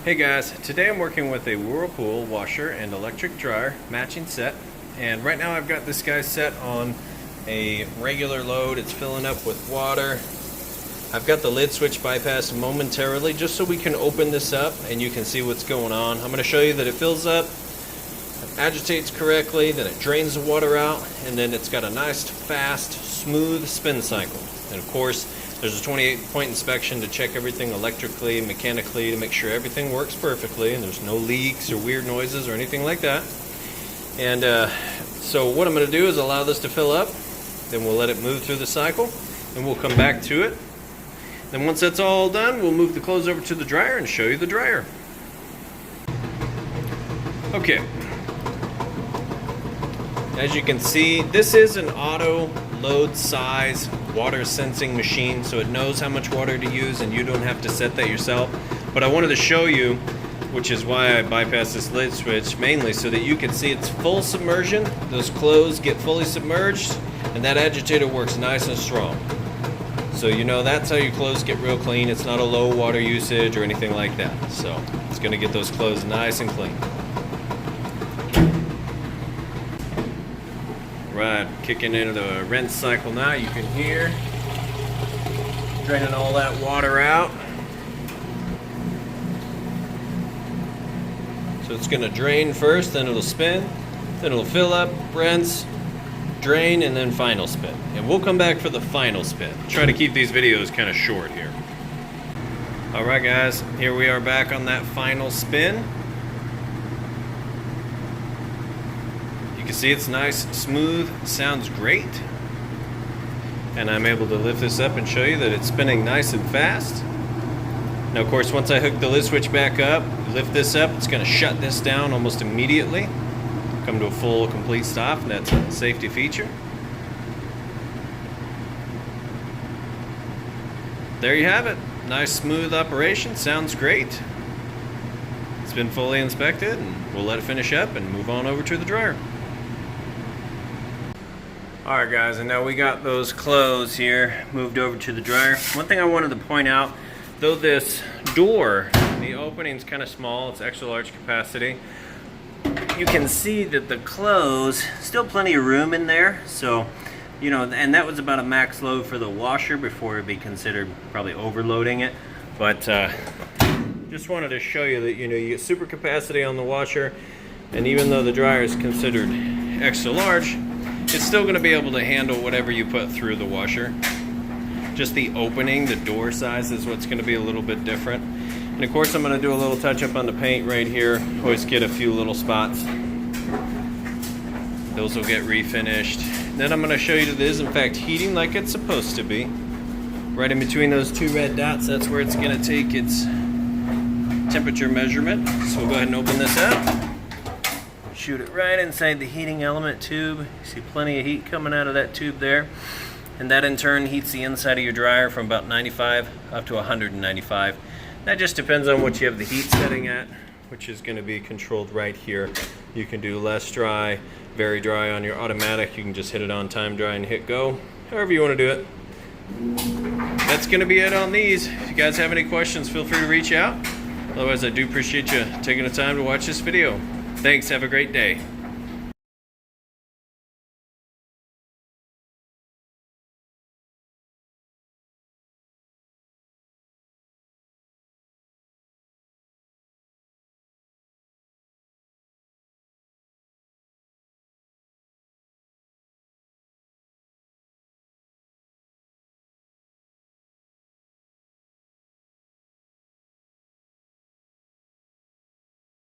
Hey guys, today I'm working with a Whirlpool washer and electric dryer matching set, and right now I've got this guy set on a regular load. It's filling up with water. I've got the lid switch bypassed momentarily just so we can open this up and you can see what's going on. I'm going to show you that it fills up, agitates correctly, then it drains the water out, and then it's got a nice fast smooth spin cycle. And of course there's a 28-point inspection to check everything electrically and mechanically to make sure everything works perfectly and there's no leaks or weird noises or anything like that. And so what I'm going to do is allow this to fill up, then we'll let it move through the cycle, and we'll come back to it. Then once that's all done, we'll move the clothes over to the dryer and show you the dryer. Okay. As you can see, this is an auto load size water sensing machine, so it knows how much water to use and you don't have to set that yourself. But I wanted to show you, which is why I bypassed this lid switch, mainly so that you can see it's full submersion. Those clothes get fully submerged and that agitator works nice and strong. So you know that's how your clothes get real clean. It's not a low water usage or anything like that. So it's going to get those clothes nice and clean. Right, kicking into the rinse cycle now. You can hear draining all that water out. So it's going to drain first, then it'll spin, then it'll fill up, rinse, drain, and then final spin. And we'll come back for the final spin. Try to keep these videos kind of short here. Alright guys, here we are back on that final spin. You can see it's nice, smooth, sounds great. And I'm able to lift this up and show you that it's spinning nice and fast. Now of course once I hook the lid switch back up, lift this up, it's going to shut this down almost immediately. Come to a full complete stop, and that's a safety feature. There you have it. Nice smooth operation, sounds great. It's been fully inspected and we'll let it finish up and move on over to the dryer. Alright guys, and now we got those clothes here moved over to the dryer. One thing I wanted to point out, though this door, the opening's kind of small, it's extra large capacity, you can see that the clothes, still plenty of room in there. So, you know, and that was about a max load for the washer before it'd be considered probably overloading it. But just wanted to show you that, you know, you get super capacity on the washer, and even though the dryer is considered extra large, it's still going to be able to handle whatever you put through the washer. Just the opening, the door size is what's going to be a little bit different. And of course I'm going to do a little touch up on the paint right here. Always get a few little spots. Those will get refinished. Then I'm going to show you that it is in fact heating like it's supposed to be. Right in between those two red dots, that's where it's going to take its temperature measurement. So we'll go ahead and open this up. Shoot it right inside the heating element tube. You see plenty of heat coming out of that tube there. And that in turn heats the inside of your dryer from about 95 up to 195. That just depends on what you have the heat setting at, which is going to be controlled right here. You can do less dry, very dry on your automatic. You can just hit it on time dry and hit go, however you want to do it. That's going to be it on these. If you guys have any questions, feel free to reach out. Otherwise, I do appreciate you taking the time to watch this video. Thanks, have a great day.